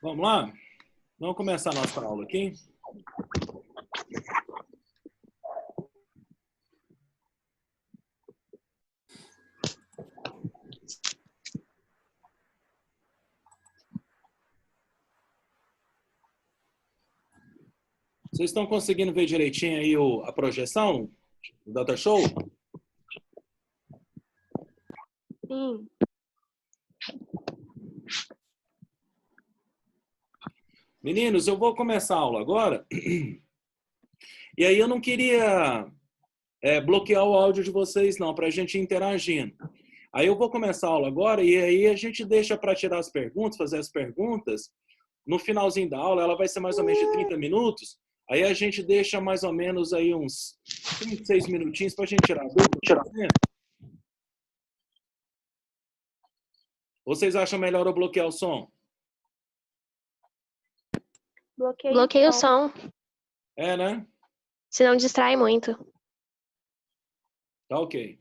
Vamos lá? Vamos começar a nossa aula aqui. Vocês estão conseguindo ver direitinho aí a projeção do Data Show? Sim. Meninos, eu vou começar a aula agora. E aí eu não queria bloquear o áudio de vocês, não, para a gente ir interagindo. Aí eu vou começar a aula agora e aí a gente deixa para tirar as perguntas, fazer as perguntas. No finalzinho da aula, ela vai ser mais ou menos de 30 minutos. Aí a gente deixa mais ou menos aí uns 36 minutinhos para a gente tirar dúvida. Vocês acham melhor eu bloquear o som? Bloqueia o som. É, né? Senão distrai muito. Tá ok.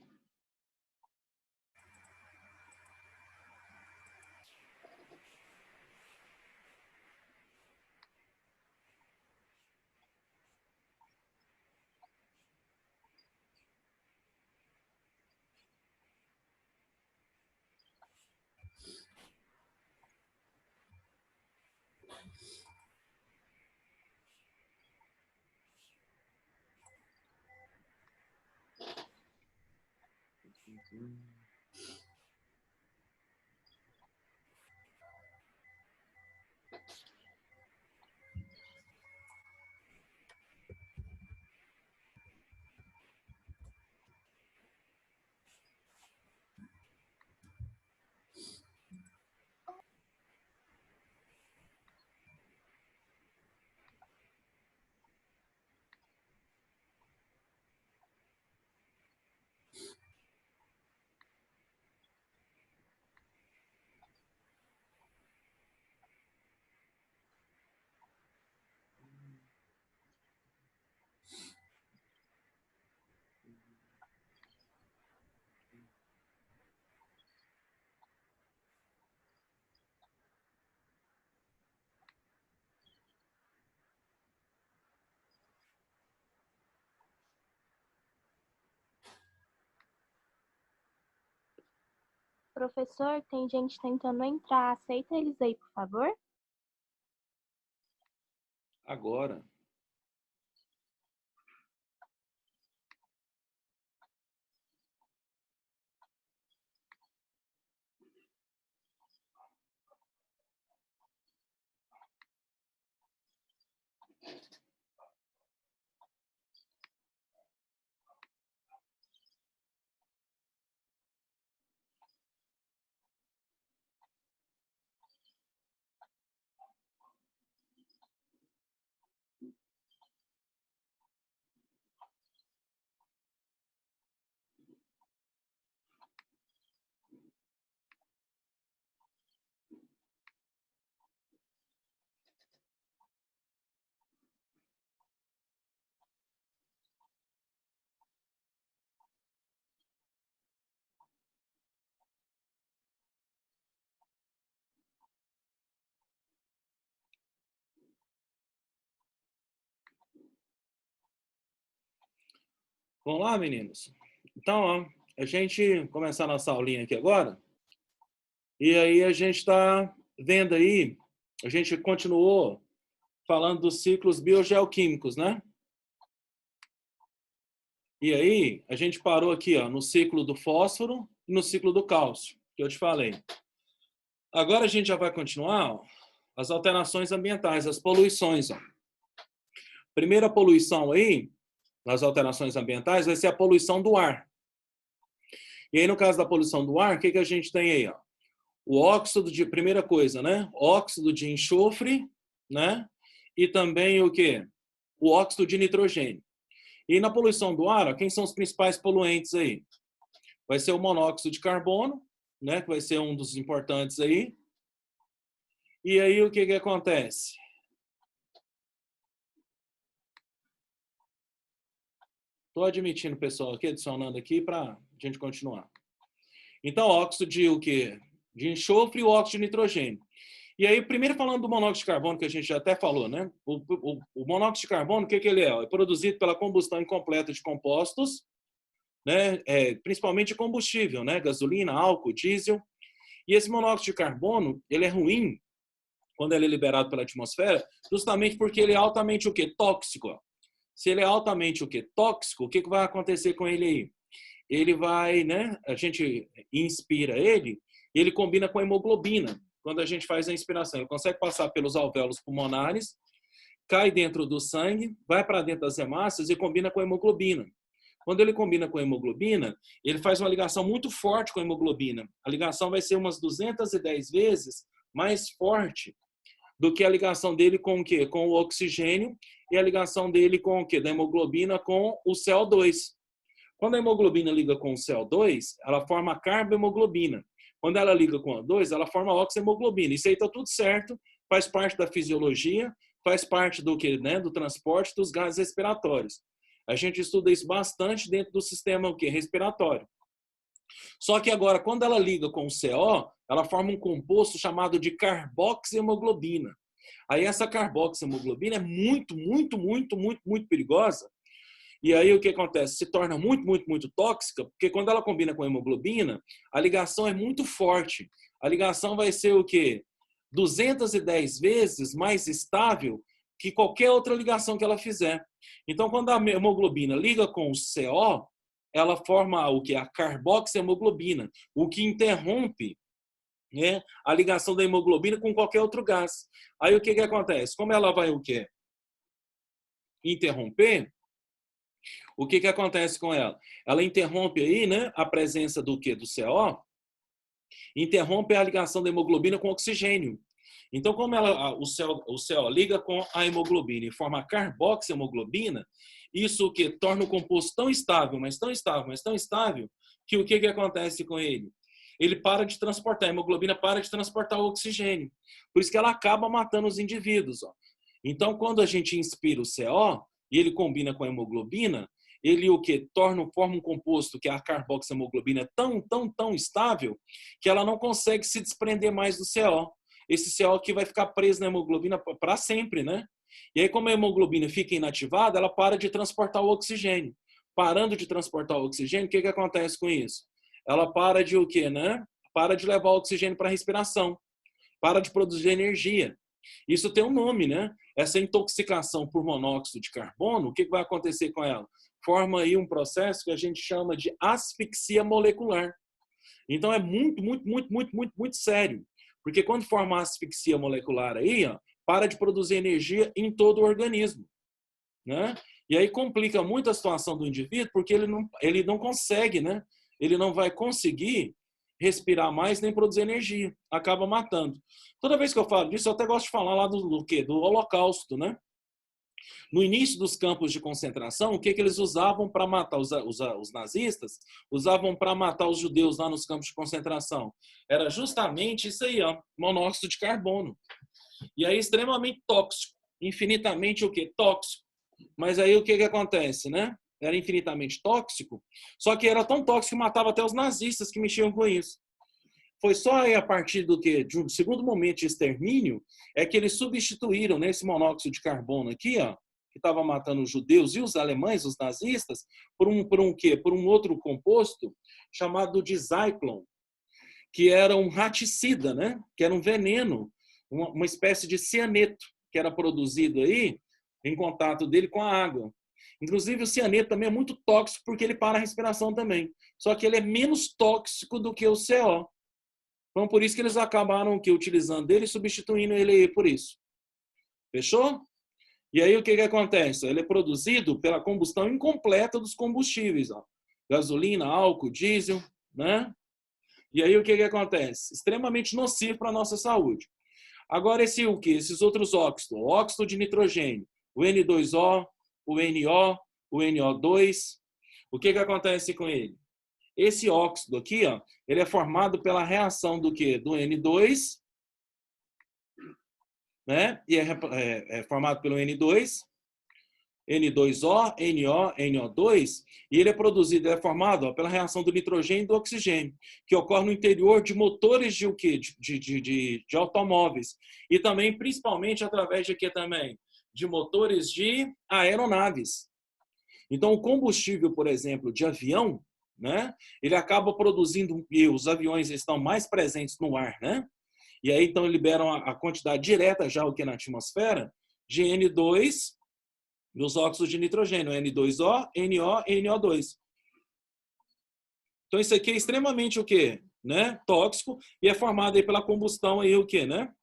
Professor, tem gente tentando entrar. Aceita eles aí, por favor? Agora. Vamos lá, meninos? Então, ó, a gente começar a nossa aulinha aqui agora. E aí a gente está vendo aí, a gente continuou falando dos ciclos biogeoquímicos, né? E aí a gente parou aqui, ó, no ciclo do fósforo e no ciclo do cálcio, que eu te falei. Agora a gente já vai continuar, ó, as alterações ambientais, as poluições, ó. Primeira poluição aí, nas alterações ambientais, vai ser a poluição do ar. E aí, no caso da poluição do ar, o que a gente tem aí? Ó? O óxido de, primeira coisa, né? Óxido de enxofre, né? E também o quê? O óxido de nitrogênio. E na poluição do ar, ó, quem são os principais poluentes aí? Vai ser o monóxido de carbono, né? Que vai ser um dos importantes aí. E aí, o que acontece? Estou admitindo o pessoal aqui, adicionando aqui para a gente continuar. Então, óxido de o quê? De enxofre e o óxido de nitrogênio. E aí, primeiro falando do monóxido de carbono, que a gente já até falou, né? O monóxido de carbono, o que ele é? É produzido pela combustão incompleta de compostos, né? Principalmente combustível, né? Gasolina, álcool, diesel. E esse monóxido de carbono, ele é ruim quando ele é liberado pela atmosfera, justamente porque ele é altamente o quê? Tóxico. Ó. Se ele é altamente o quê? Tóxico, o que vai acontecer com ele aí? Ele vai, né? A gente inspira ele, e ele combina com a hemoglobina. Quando a gente faz a inspiração, ele consegue passar pelos alvéolos pulmonares, cai dentro do sangue, vai para dentro das hemácias e combina com a hemoglobina. Quando ele combina com a hemoglobina, ele faz uma ligação muito forte com a hemoglobina. A ligação vai ser umas 210 vezes mais forte do que a ligação dele com o quê? Com o oxigênio e a ligação dele com o quê? Da hemoglobina com o CO2. Quando a hemoglobina liga com o CO2, ela forma a carbohemoglobina. Quando ela liga com a O2, ela forma a oxiemoglobina. Isso aí está tudo certo, faz parte da fisiologia, faz parte do que, né, do transporte dos gases respiratórios. A gente estuda isso bastante dentro do sistema o quê? Respiratório. Só que agora, quando ela liga com o CO, ela forma um composto chamado de carboxiemoglobina. Aí essa carboxiemoglobina é muito, muito, muito, muito, muito perigosa. E aí o que acontece? Se torna muito, muito, muito tóxica, porque quando ela combina com a hemoglobina, a ligação é muito forte. A ligação vai ser o quê? 210 vezes mais estável que qualquer outra ligação que ela fizer. Então, quando a hemoglobina liga com o CO, ela forma o que? A carboxiemoglobina, o que interrompe, né, a ligação da hemoglobina com qualquer outro gás. Aí o que acontece? Como ela vai o quê? Interromper, o que acontece com ela? Ela interrompe aí, né, a presença do quê? Do CO, interrompe a ligação da hemoglobina com o oxigênio. Então, como o CO liga com a hemoglobina e forma a carboxiemoglobina, isso que torna o composto tão estável, mas tão estável, mas tão estável, que o que acontece com ele? Ele para de transportar, a hemoglobina para de transportar o oxigênio. Por isso que ela acaba matando os indivíduos. Ó. Então, quando a gente inspira o CO e ele combina com a hemoglobina, ele o que forma um composto que a carboxiemoglobina é tão estável que ela não consegue se desprender mais do CO. Esse CO aqui vai ficar preso na hemoglobina para sempre, né? E aí, como a hemoglobina fica inativada, ela para de transportar o oxigênio. Parando de transportar o oxigênio, o que acontece com isso? Ela para de o quê, né? Para de levar o oxigênio para a respiração. Para de produzir energia. Isso tem um nome, né? Essa intoxicação por monóxido de carbono, o que vai acontecer com ela? Forma aí um processo que a gente chama de asfixia molecular. Então é muito, muito, muito, muito, muito, muito sério. Porque quando forma a asfixia molecular aí, ó, para de produzir energia em todo o organismo. Né? E aí complica muito a situação do indivíduo, porque ele não consegue, né? Ele não vai conseguir respirar mais nem produzir energia. Acaba matando. Toda vez que eu falo disso, eu até gosto de falar lá do quê? Do Holocausto, né? No início dos campos de concentração, o que eles usavam para matar os nazistas? Usavam para matar os judeus lá nos campos de concentração. Era justamente isso aí, ó, monóxido de carbono. E aí extremamente tóxico. Infinitamente o quê? Tóxico. Mas aí o que acontece, né? Era infinitamente tóxico, só que era tão tóxico que matava até os nazistas que mexiam com isso. Foi só aí a partir do que de um segundo momento de extermínio é que eles substituíram nesse monóxido de carbono aqui, ó, que estava matando os judeus e os alemães, os nazistas, por um quê? Por um outro composto chamado de Zyklon, que era um raticida, né? Que era um veneno, uma espécie de cianeto que era produzido aí em contato dele com a água. Inclusive o cianeto também é muito tóxico porque ele para a respiração também. Só que ele é menos tóxico do que o CO. Então, por isso que eles acabaram utilizando ele e substituindo ele por isso. Fechou? E aí, o que acontece? Ele é produzido pela combustão incompleta dos combustíveis. Ó. Gasolina, álcool, diesel, né? E aí, o que acontece? Extremamente nocivo para a nossa saúde. Agora, esses outros óxidos. O óxido de nitrogênio, o N2O, o NO, o NO2. O que acontece com ele? Esse óxido aqui, ó, ele é formado pela reação do quê? Do N2, né? E é formado pelo N2 N2O, NO, NO2, e ele é produzido, ele é formado pela reação do nitrogênio e do oxigênio, que ocorre no interior de motores de o quê? De automóveis. E também, principalmente, através de quê também? De motores de aeronaves. Então, o combustível, por exemplo, de avião, né? Ele acaba produzindo, e os aviões estão mais presentes no ar, né? E aí, então, liberam a quantidade direta já o que na atmosfera de N2 e os óxidos de nitrogênio, N2O, NO e NO2. Então, isso aqui é extremamente o quê? Né? Tóxico e é formado aí pela combustão aí o quê, né?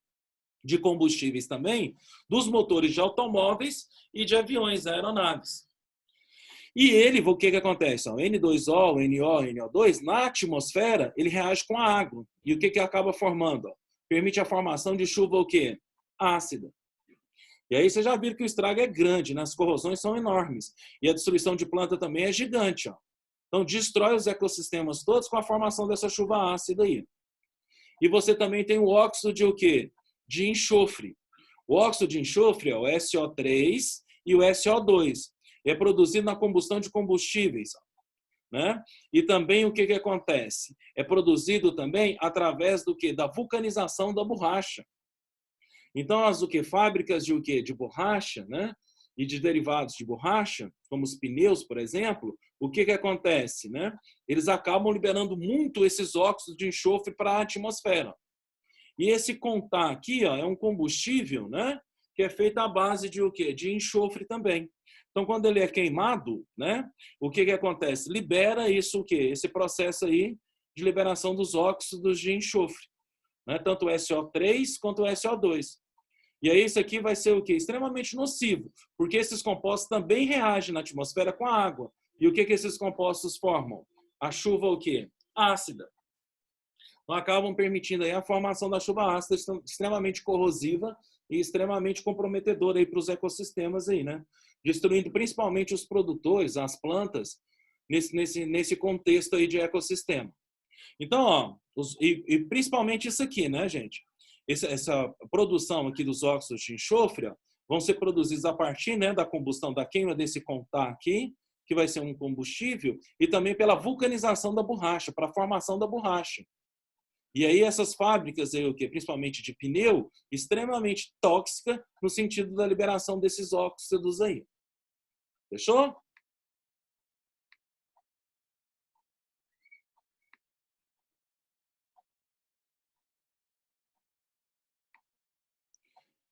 De combustíveis também, dos motores de automóveis e de aviões, aeronaves. E ele, o que acontece? O N2O, NO, NO2, na atmosfera, ele reage com a água. E o que acaba formando? Permite a formação de chuva o quê? Ácida. E aí você já viu que o estrago é grande, né? As corrosões são enormes. E a destruição de planta também é gigante. Ó. Então, destrói os ecossistemas todos com a formação dessa chuva ácida aí. E você também tem o óxido de o quê? De enxofre. O óxido de enxofre é o SO3 e o SO2. É produzido na combustão de combustíveis. Né? E também o que acontece? É produzido também através do quê? Da vulcanização da borracha. Então, as fábricas de o quê? De borracha, né? E de derivados de borracha, como os pneus, por exemplo, o que acontece, né? Eles acabam liberando muito esses óxidos de enxofre para a atmosfera. E esse contar aqui, ó, é um combustível, né? Que é feito à base de o quê? De enxofre também. Então, quando ele é queimado, né? O que acontece? Libera isso o quê? Esse processo aí de liberação dos óxidos de enxofre, né? Tanto o SO3 quanto o SO2. E aí isso aqui vai ser o quê? Extremamente nocivo, porque esses compostos também reagem na atmosfera com a água. E o que esses compostos formam? A chuva o quê? Ácida. Então, acabam permitindo aí a formação da chuva ácida, extremamente corrosiva e extremamente comprometedora aí para os ecossistemas aí, né? Destruindo principalmente os produtores, as plantas, nesse contexto aí de ecossistema. Então, ó, e principalmente isso aqui, né, gente? Essa produção aqui dos óxidos de enxofre ó, vão ser produzidos a partir, né, da combustão, da queima desse contar aqui, que vai ser um combustível, e também pela vulcanização da borracha, para a formação da borracha. E aí essas fábricas, aí, o quê? Principalmente de pneu, extremamente tóxica no sentido da liberação desses óxidos aí. Fechou?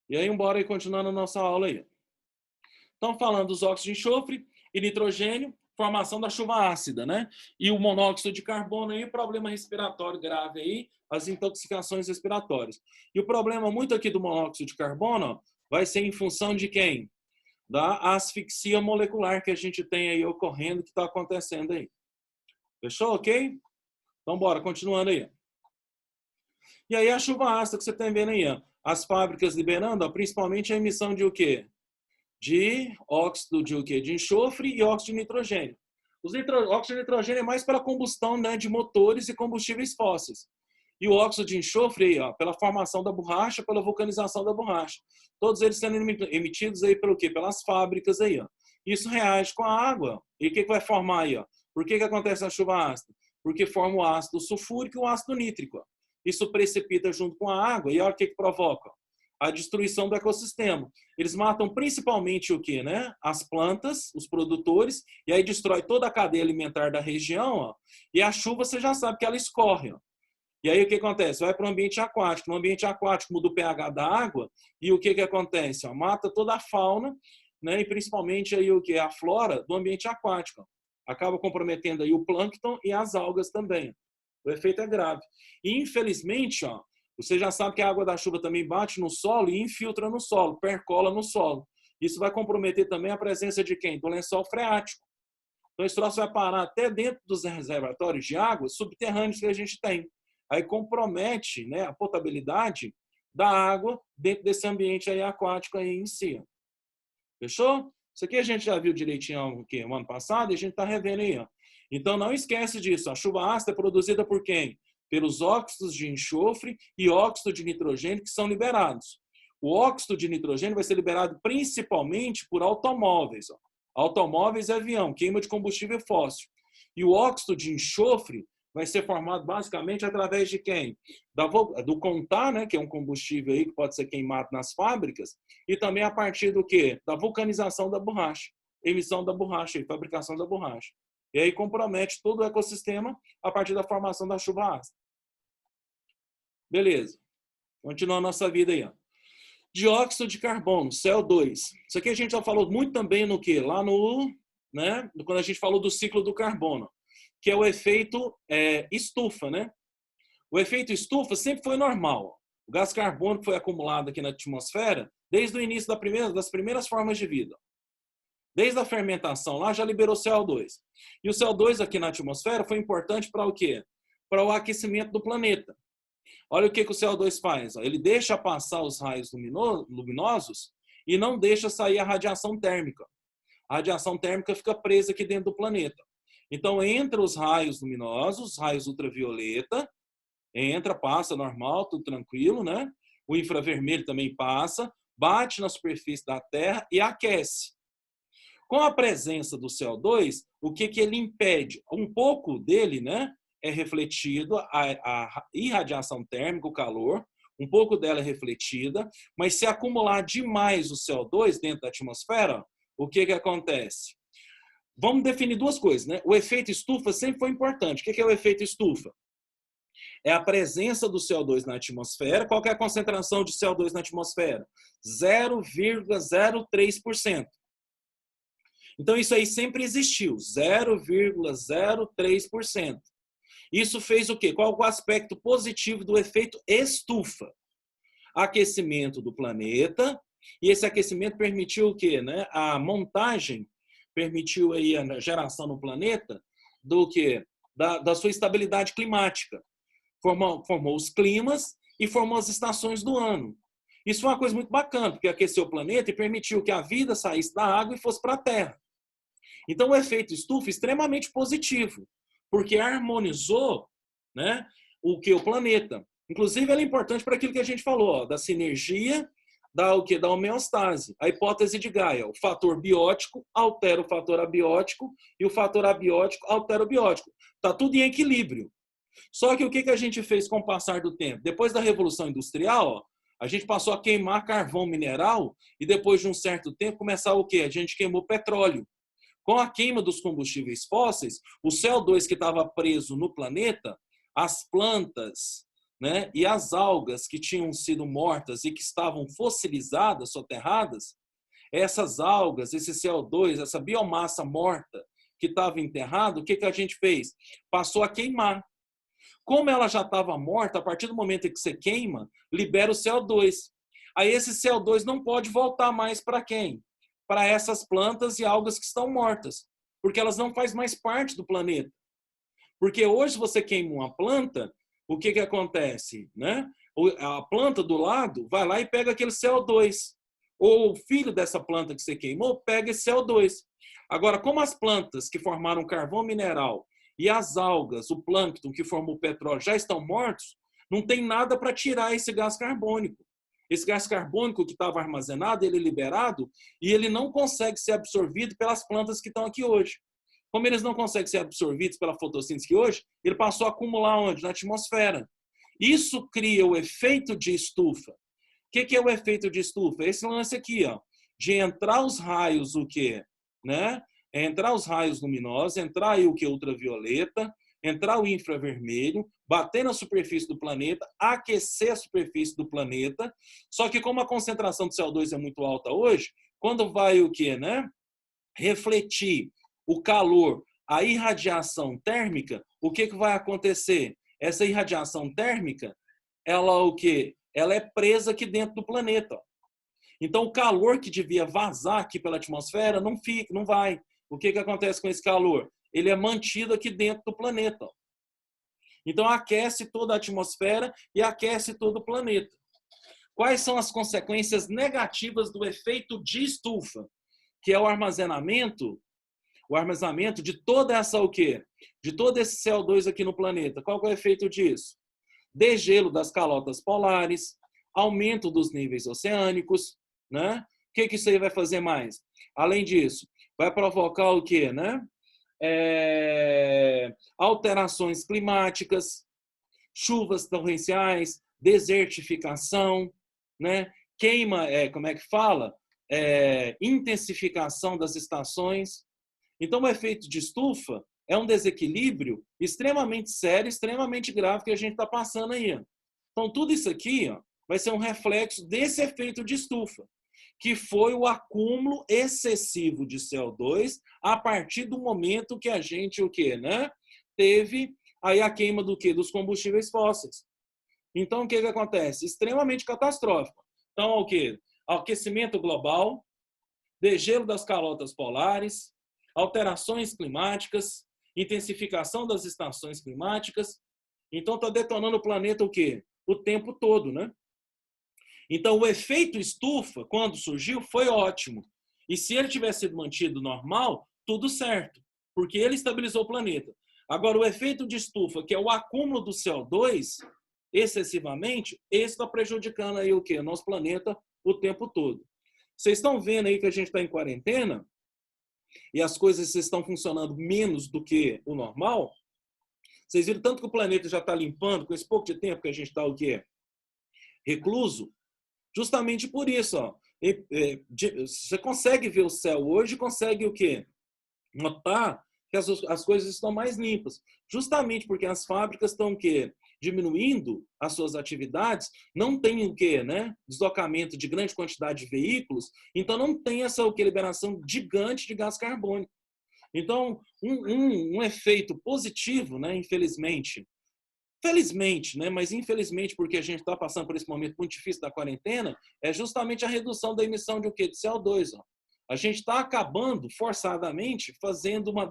E aí, bora aí continuando a nossa aula aí. Então, falando dos óxidos de enxofre e nitrogênio, formação da chuva ácida, né? E o monóxido de carbono aí, problema respiratório grave aí, as intoxicações respiratórias. E o problema muito aqui do monóxido de carbono ó, vai ser em função de quem? Da asfixia molecular que a gente tem aí ocorrendo, que está acontecendo aí. Fechou? Ok? Então, bora, continuando aí. E aí, a chuva ácida que você está vendo aí, ó, as fábricas liberando, ó, principalmente a emissão de o quê? De óxido de o quê? De enxofre e óxido de nitrogênio. Óxido de nitrogênio é mais pela combustão, né, de motores e combustíveis fósseis. E o óxido de enxofre, aí, ó, pela formação da borracha, pela vulcanização da borracha. Todos eles sendo emitidos aí pelo quê? Pelas fábricas aí, ó. Isso reage com a água. E o que vai formar aí, ó? Por que acontece na chuva ácida? Porque forma o ácido sulfúrico e o ácido nítrico. Ó. Isso precipita junto com a água e olha o que provoca? A destruição do ecossistema. Eles matam principalmente o quê, né? As plantas, os produtores, e aí destrói toda a cadeia alimentar da região, ó, e a chuva você já sabe que ela escorre, ó. E aí o que acontece? Vai para o ambiente aquático. No ambiente aquático muda o pH da água e o que acontece? Ó, mata toda a fauna, né? E principalmente aí o que? A flora do ambiente aquático. Acaba comprometendo aí o plâncton e as algas também. O efeito é grave. E infelizmente, ó, você já sabe que a água da chuva também bate no solo e infiltra no solo, percola no solo. Isso vai comprometer também a presença de quem? Do lençol freático. Então, esse troço vai parar até dentro dos reservatórios de água subterrâneos que a gente tem. Aí compromete, né, a potabilidade da água dentro desse ambiente aí aquático aí em si. Fechou? Isso aqui a gente já viu direitinho o ano passado e a gente está revendo aí. Ó. Então, não esquece disso. A chuva ácida é produzida por quem? Pelos óxidos de enxofre e óxido de nitrogênio que são liberados. O óxido de nitrogênio vai ser liberado principalmente por automóveis. Ó. Automóveis e avião, queima de combustível fóssil. E o óxido de enxofre vai ser formado basicamente através de quem? Do contar, né, que é um combustível aí que pode ser queimado nas fábricas, e também a partir do quê? Da vulcanização da borracha, emissão da borracha e fabricação da borracha. E aí compromete todo o ecossistema a partir da formação da chuva ácida. Beleza. Continuando a nossa vida aí, ó. Dióxido de carbono, CO2. Isso aqui a gente já falou muito também no quê? Lá no, né, quando a gente falou do ciclo do carbono, que é o efeito estufa, né? O efeito estufa sempre foi normal. O gás carbônico foi acumulado aqui na atmosfera desde o início das primeiras formas de vida. Desde a fermentação lá já liberou CO2. E o CO2 aqui na atmosfera foi importante para o quê? Para o aquecimento do planeta. Olha o que o CO2 faz. Ele deixa passar os raios luminosos e não deixa sair a radiação térmica. A radiação térmica fica presa aqui dentro do planeta. Então, entra os raios luminosos, raios ultravioleta, entra, passa normal, tudo tranquilo, né? O infravermelho também passa, bate na superfície da Terra e aquece. Com a presença do CO2, o que ele impede? Um pouco dele, né, é refletido, a irradiação térmica, o calor, um pouco dela é refletida, mas se acumular demais o CO2 dentro da atmosfera, o que acontece? Vamos definir duas coisas, né? O efeito estufa sempre foi importante. O que é o efeito estufa? É a presença do CO2 na atmosfera. Qual que é a concentração de CO2 na atmosfera? 0,03%. Então, isso aí sempre existiu, 0,03%. Isso fez o quê? Qual o aspecto positivo do efeito estufa? Aquecimento do planeta, e esse aquecimento permitiu o quê? Né? A montagem permitiu aí a geração no planeta do quê? Da sua estabilidade climática. Formou os climas e formou as estações do ano. Isso foi uma coisa muito bacana, porque aqueceu o planeta e permitiu que a vida saísse da água e fosse para a Terra. Então, o efeito estufa é extremamente positivo, porque harmonizou, né, o planeta. Inclusive, ele é importante para aquilo que a gente falou, ó, da sinergia, da homeostase. A hipótese de Gaia, o fator biótico altera o fator abiótico e o fator abiótico altera o biótico. Está tudo em equilíbrio. Só que o que a gente fez com o passar do tempo? Depois da Revolução Industrial, ó, a gente passou a queimar carvão mineral e depois de um certo tempo começar o quê? A gente queimou petróleo. Com a queima dos combustíveis fósseis, o CO2 que estava preso no planeta, as plantas, né, e as algas que tinham sido mortas e que estavam fossilizadas, soterradas, essas algas, esse CO2, essa biomassa morta que estava enterrada, o que a gente fez? Passou a queimar. Como ela já estava morta, a partir do momento em que você queima, libera o CO2. Aí esse CO2 não pode voltar mais para quem? Para essas plantas e algas que estão mortas, porque elas não fazem mais parte do planeta. Porque hoje você queima uma planta, o que acontece? Né? A planta do lado vai lá e pega aquele CO2. Ou o filho dessa planta que você queimou pega esse CO2. Agora, como as plantas que formaram carvão mineral e as algas, o plâncton que formou o petróleo já estão mortos, não tem nada para tirar esse gás carbônico. Esse gás carbônico que estava armazenado, ele é liberado e ele não consegue ser absorvido pelas plantas que estão aqui hoje. Como eles não conseguem ser absorvidos pela fotossíntese hoje, ele passou a acumular onde? Na atmosfera. Isso cria o efeito de estufa. O que é o efeito de estufa? Esse lance aqui, ó, de entrar os raios, o quê? Né? Entrar os raios luminosos, entrar aí o que? Ultravioleta, entrar o infravermelho, bater na superfície do planeta, aquecer a superfície do planeta. Só que como a concentração de CO2 é muito alta hoje, quando vai o quê? Né? Refletir o calor, a irradiação térmica, o que vai acontecer? Essa irradiação térmica, ela o quê? Ela é presa aqui dentro do planeta. Então, o calor que devia vazar aqui pela atmosfera não fica, não vai. O que acontece com esse calor? Ele é mantido aqui dentro do planeta. Então, aquece toda a atmosfera e aquece todo o planeta. Quais são as consequências negativas do efeito de estufa? Que é o armazenamento de toda essa o quê? De todo esse CO2 aqui no planeta. Qual é o efeito disso? Degelo das calotas polares, aumento dos níveis oceânicos, né? O que isso aí vai fazer mais? Além disso, vai provocar o quê, né? Alterações climáticas, chuvas torrenciais, desertificação, né? Queima, como é que fala? Intensificação das estações. Então, o efeito de estufa é um desequilíbrio extremamente sério, extremamente grave que a gente está passando aí. Então, tudo isso aqui vai ser um reflexo desse efeito de estufa, que foi o acúmulo excessivo de CO2 a partir do momento que a gente né, teve aí a queima do quê? Dos combustíveis fósseis. Então, o que acontece? Extremamente catastrófico. Então, o quê? Aquecimento global, degelo das calotas polares, alterações climáticas, intensificação das estações climáticas. Então, está detonando o planeta o quê? O tempo todo, né? Então, o efeito estufa, quando surgiu, foi ótimo. E se ele tivesse sido mantido normal, tudo certo, porque ele estabilizou o planeta. Agora, o efeito de estufa, que é o acúmulo do CO2, excessivamente, esse está prejudicando aí o quê? Nosso planeta o tempo todo. Vocês estão vendo aí que a gente está em quarentena e as coisas estão funcionando menos do que o normal? Vocês viram tanto que o planeta já está limpando com esse pouco de tempo que a gente está o quê? Recluso? Justamente por isso, ó. Você consegue ver o céu hoje, consegue o quê? Notar que as coisas estão mais limpas. Justamente porque as fábricas estão o quê? Diminuindo as suas atividades, não tem o quê, né? Deslocamento de grande quantidade de veículos, então não tem essa o quê? Liberação gigante de gás carbônico. Então, um efeito positivo, né? Infelizmente, felizmente, né, mas infelizmente, porque a gente está passando por esse momento muito difícil da quarentena, é justamente a redução da emissão de o quê? De CO2. Ó. A gente está acabando, forçadamente, fazendo uma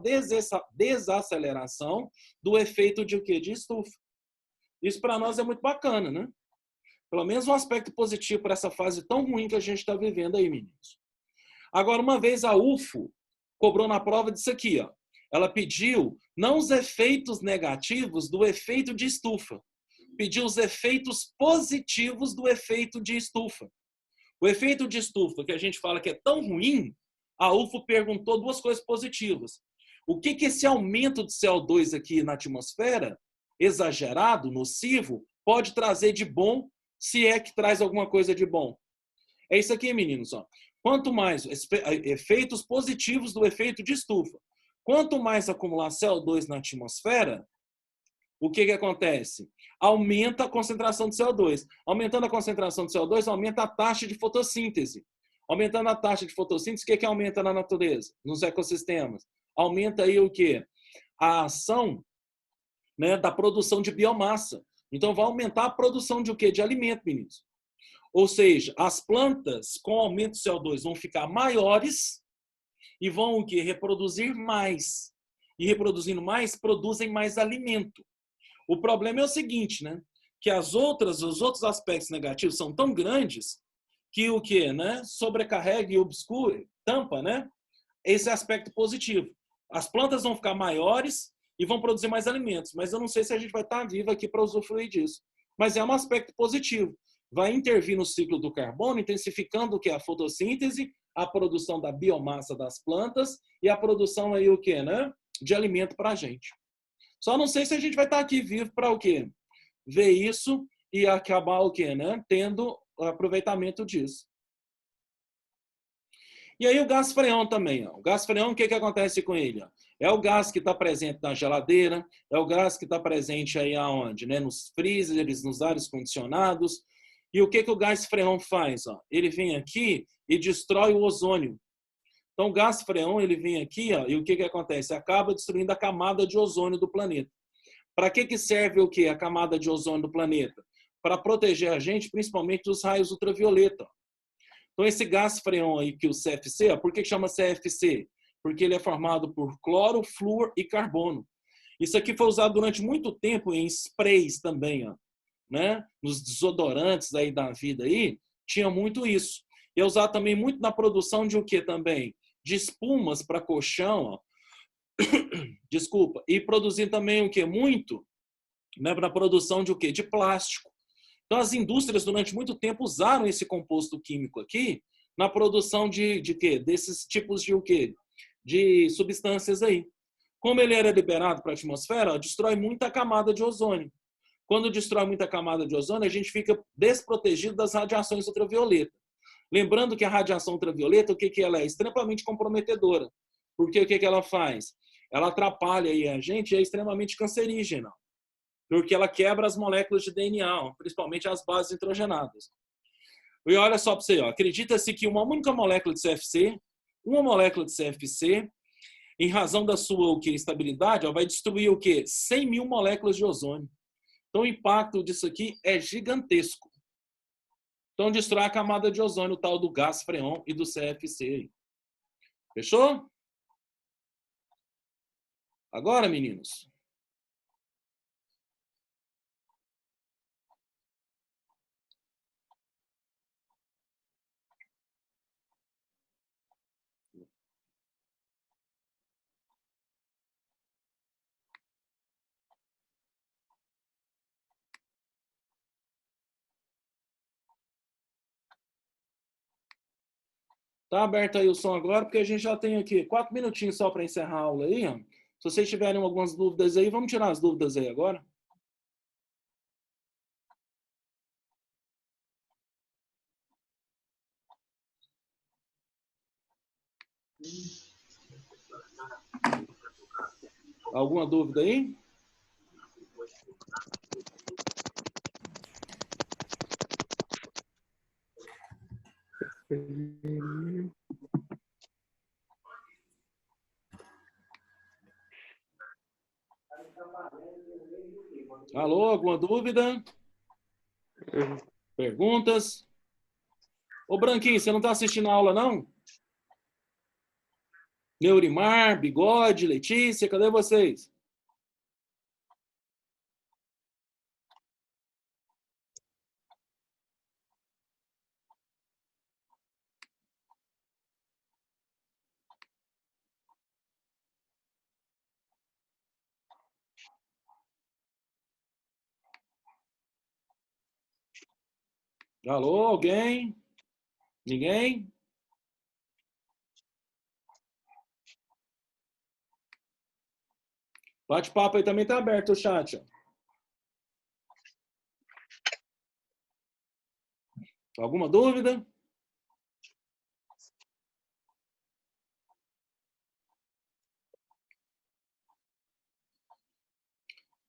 desaceleração do efeito de o quê? De estufa. Isso para nós é muito bacana, né? Pelo menos um aspecto positivo para essa fase tão ruim que a gente está vivendo aí, meninos. Agora, uma vez a UFO cobrou na prova disso aqui, ó. Ela pediu não os efeitos negativos do efeito de estufa, pediu os efeitos positivos do efeito de estufa. O efeito de estufa, que a gente fala que é tão ruim, a UFO perguntou duas coisas positivas. O que esse aumento de CO2 aqui na atmosfera, exagerado, nocivo, pode trazer de bom, se é que traz alguma coisa de bom? É isso aqui, meninos. Ó. Quanto mais efeitos positivos do efeito de estufa, quanto mais acumular CO2 na atmosfera, o que acontece? Aumenta a concentração de CO2. Aumentando a concentração de CO2, aumenta a taxa de fotossíntese. Aumentando a taxa de fotossíntese, o que aumenta na natureza, nos ecossistemas? Aumenta aí o quê? A ação, né, da produção de biomassa. Então, vai aumentar a produção de o quê? De alimento, meninos. Ou seja, as plantas, com o aumento do CO2, vão ficar maiores e vão o quê? Reproduzir mais. E reproduzindo mais, produzem mais alimento. O problema é o seguinte, né? Que os outros aspectos negativos são tão grandes que o quê? Né? Sobrecarrega e obscura, tampa, né? Esse aspecto positivo. As plantas vão ficar maiores e vão produzir mais alimentos, mas eu não sei se a gente vai estar vivo aqui para usufruir disso. Mas é um aspecto positivo. Vai intervir no ciclo do carbono, intensificando o que? A fotossíntese, a produção da biomassa das plantas e a produção aí o quê, né? De alimento para a gente. Só não sei se a gente vai estar aqui vivo para o quê? Ver isso e acabar o quê, né? Tendo aproveitamento disso. E aí o gás freon também. Ó. O gás freon, o que acontece com ele? Ó? É o gás que está presente na geladeira, é o gás que está presente aí aonde? Né? Nos freezers, nos ares condicionados. E o que o gás freon faz? Ó? Ele vem aqui e destrói o ozônio. Então, o gás freon, ele vem aqui, ó, e o que acontece? Acaba destruindo a camada de ozônio do planeta. Para que serve o quê? A camada de ozônio do planeta? Para proteger a gente, principalmente dos raios ultravioleta. Então, esse gás freon aí, que o CFC, ó, por que chama CFC? Porque ele é formado por cloro, flúor e carbono. Isso aqui foi usado durante muito tempo em sprays também, ó, né? Nos desodorantes aí da vida aí, tinha muito isso. E é usado também muito na produção de o que também? De espumas para colchão, ó. Desculpa. E produzir também o que? Muito, né, para a produção de o quê? De plástico. Então, as indústrias, durante muito tempo, usaram esse composto químico aqui na produção de quê? Desses tipos de o quê? De substâncias aí. Como ele era liberado para a atmosfera, destrói muita camada de ozônio. Quando destrói muita camada de ozônio, a gente fica desprotegido das radiações ultravioletas. Lembrando que a radiação ultravioleta, o que ela é? Extremamente comprometedora. Porque o que ela faz? Ela atrapalha aí a gente e é extremamente cancerígena. Porque ela quebra as moléculas de DNA, principalmente as bases nitrogenadas. E olha só para você, acredita-se que uma única molécula de CFC, em razão da sua estabilidade, vai destruir o quê? 100 mil moléculas de ozônio. Então, o impacto disso aqui é gigantesco. Então, destrói a camada de ozônio, o tal do gás freon e do CFC. Fechou? Agora, meninos. Tá aberto aí o som agora, porque a gente já tem aqui 4 minutinhos só para encerrar a aula aí. Se vocês tiverem algumas dúvidas aí, vamos tirar as dúvidas aí agora. Alguma dúvida aí? Alô, alguma dúvida? Perguntas? Ô, Branquinho, você não está assistindo a aula, não? Neurimar, Bigode, Letícia, cadê vocês? Alô, alguém? Ninguém? Bate-papo aí também está aberto o chat. Ó. Alguma dúvida?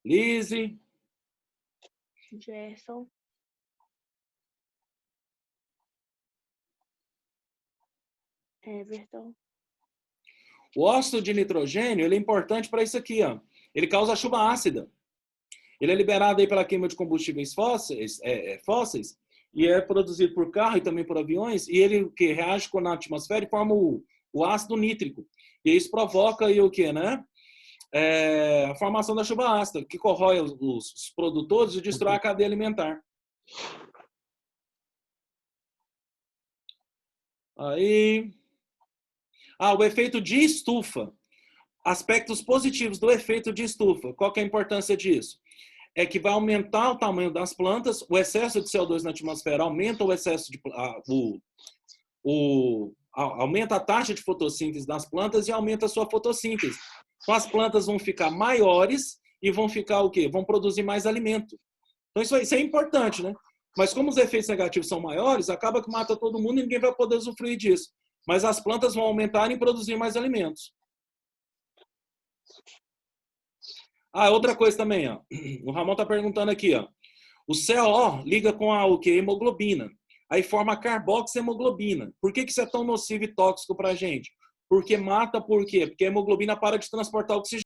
Lise? Gerson. Everton. O óxido de nitrogênio ele é importante para isso aqui. Ó. Ele causa chuva ácida. Ele é liberado aí pela queima de combustíveis fósseis e é produzido por carro e também por aviões, e ele que reage com a atmosfera e forma o ácido nítrico. E isso provoca aí o quê, né? A formação da chuva ácida, que corrói os produtores e destrói a cadeia alimentar. Aí... o efeito de estufa. Aspectos positivos do efeito de estufa. Qual que é a importância disso? É que vai aumentar o tamanho das plantas, o excesso de CO2 na atmosfera aumenta o excesso de... aumenta a taxa de fotossíntese das plantas e aumenta a sua fotossíntese. Então, as plantas vão ficar maiores e vão ficar o quê? Vão produzir mais alimento. Então, isso é importante, né? Mas como os efeitos negativos são maiores, acaba que mata todo mundo e ninguém vai poder usufruir disso. Mas as plantas vão aumentar e produzir mais alimentos. Outra coisa também, ó. O Ramon está perguntando aqui, ó. O CO liga com a hemoglobina. Aí forma a carboxiemoglobina. Por que isso é tão nocivo e tóxico para a gente? Porque mata, por quê? Porque a hemoglobina para de transportar oxigênio.